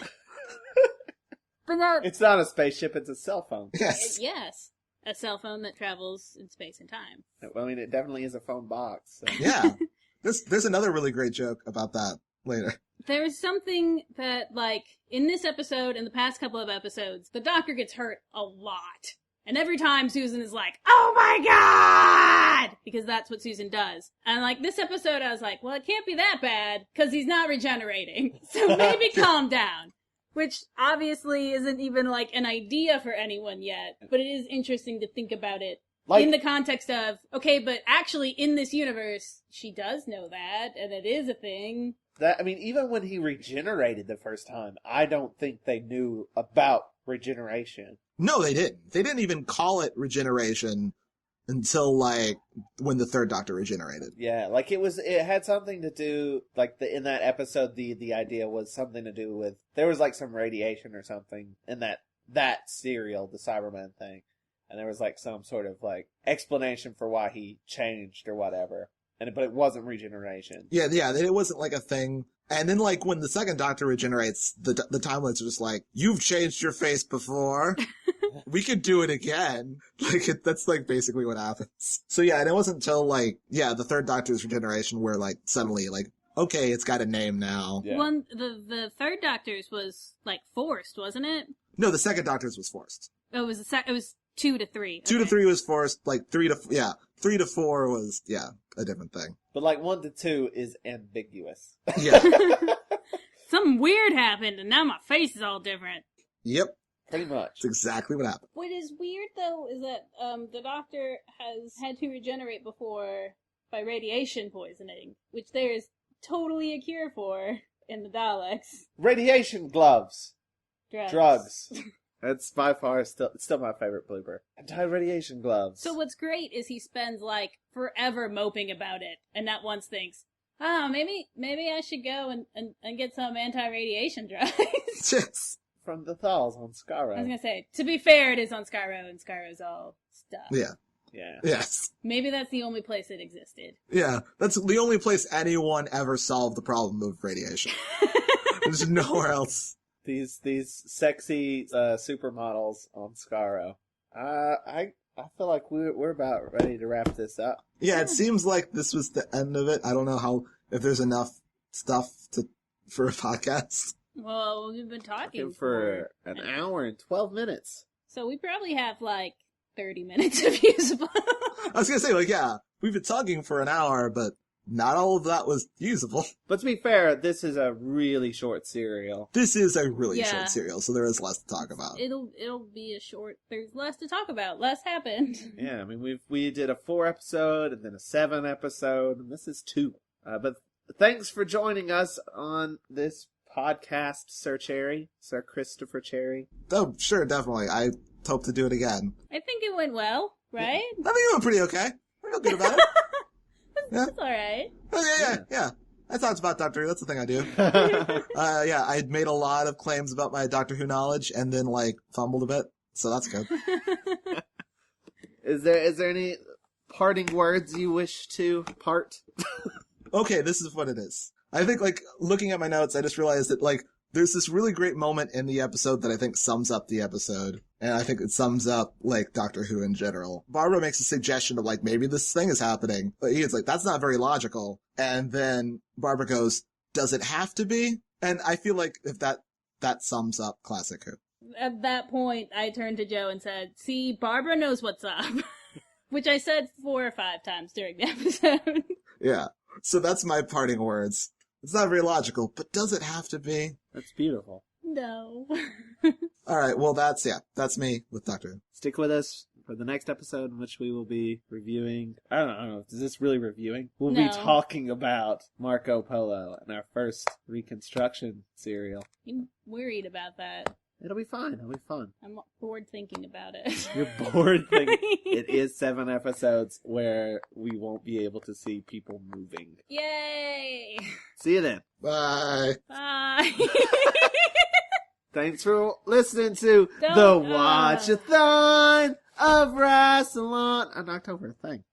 But no, it's not a spaceship, it's a cell phone. Yes. Yes. A cell phone that travels in space and time. I mean, it definitely is a phone box. So. Yeah. There's another really great joke about that later. There's something that, like, in this episode and the past couple of episodes, the Doctor gets hurt a lot. And every time Susan is like, oh my god! Because that's what Susan does. And, like, this episode I was like, well, it can't be that bad, because he's not regenerating. So maybe calm down. Which obviously isn't even, like, an idea for anyone yet. But it is interesting to think about it. Like, in the context of, okay, but actually in this universe, she does know that, and it is a thing. I mean, even when he regenerated the first time, I don't think they knew about regeneration. No, they didn't. They didn't even call it regeneration until, like, when the third Doctor regenerated. Yeah, like it had something to do, like in that episode, the idea was something to do with, there was like some radiation or something in that serial, the Cyberman thing. And there was, like, some sort of, like, explanation for why he changed or whatever. But it wasn't regeneration. Yeah, it wasn't, like, a thing. And then, like, when the second Doctor regenerates, the Time Lords are just like, you've changed your face before. we could do it again. Like, that's, like, basically what happens. So, yeah, and it wasn't until, like, the third Doctor's regeneration where, like, suddenly, like, okay, it's got a name now. Yeah. The third Doctor's was, like, forced, wasn't it? No, the second Doctor's was forced. Oh, it was 2 to 3. 2 to 3 was forced, like, 3 to 4 was, a different thing. But, like, 1 to 2 is ambiguous. Yeah. Something weird happened, and now my face is all different. Yep. Pretty much. That's exactly what happened. What is weird, though, is that the Doctor has had to regenerate before by radiation poisoning, which there is totally a cure for in the Daleks. Radiation gloves. Drugs. Drugs. That's by far it's still my favorite blooper. Anti-radiation gloves. So what's great is he spends, like, forever moping about it, and not once thinks, maybe I should go and get some anti-radiation drugs. Yes. From the Thals on Skaro. I was gonna say, to be fair, it is on Skaro, and Skaro's all stuff. Yeah. Yeah. Yes. Maybe that's the only place it existed. Yeah. That's the only place anyone ever solved the problem of radiation. There's nowhere else. These sexy supermodels on Skaro. I feel like we're about ready to wrap this up. Yeah, it seems like this was the end of it. I don't know if there's enough stuff for a podcast. Well, we've been talking for an hour and 12 minutes. So we probably have, like, 30 minutes of usable. I was gonna say, like, we've been talking for an hour, but not all of that was usable. But to be fair, this is a really short serial. This is a really short serial, so there is less to talk about. It'll be a short. There's less to talk about. Less happened. Yeah, I mean we did a 4 episode and then a 7 episode, and this is 2. But thanks for joining us on this podcast, Sir Christopher Cherry. Oh, sure, definitely. I hope to do it again. I think it went well, right? I think it went pretty okay. I feel good about it. Yeah. That's alright. Oh, yeah. I thought it's about Doctor Who. That's the thing I do. I made a lot of claims about my Doctor Who knowledge and then, like, fumbled a bit. So that's good. Is there any parting words you wish to part? Okay, this is what it is. I think, like, looking at my notes, I just realized that, like, there's this really great moment in the episode that I think sums up the episode. And I think it sums up, like, Doctor Who in general. Barbara makes a suggestion of, like, maybe this thing is happening. But he's like, that's not very logical. And then Barbara goes, does it have to be? And I feel like if that sums up classic Who. At that point, I turned to Joe and said, see, Barbara knows what's up. Which I said 4 or 5 times during the episode. Yeah. So that's my parting words. It's not very logical, but does it have to be? That's beautiful. No. All right, well, that's me with Doctor Who. Stick with us for the next episode in which we will be reviewing... I don't know, is this really reviewing? We'll be talking about Marco Polo and our first reconstruction serial. I'm worried about that. It'll be fine. It'll be fun. I'm bored thinking about it. You're bored thinking it is 7 episodes where we won't be able to see people moving. Yay! See you then. Bye. Bye. Thanks for listening to the Watch-A-Thon of Rassilon. I knocked over a thing.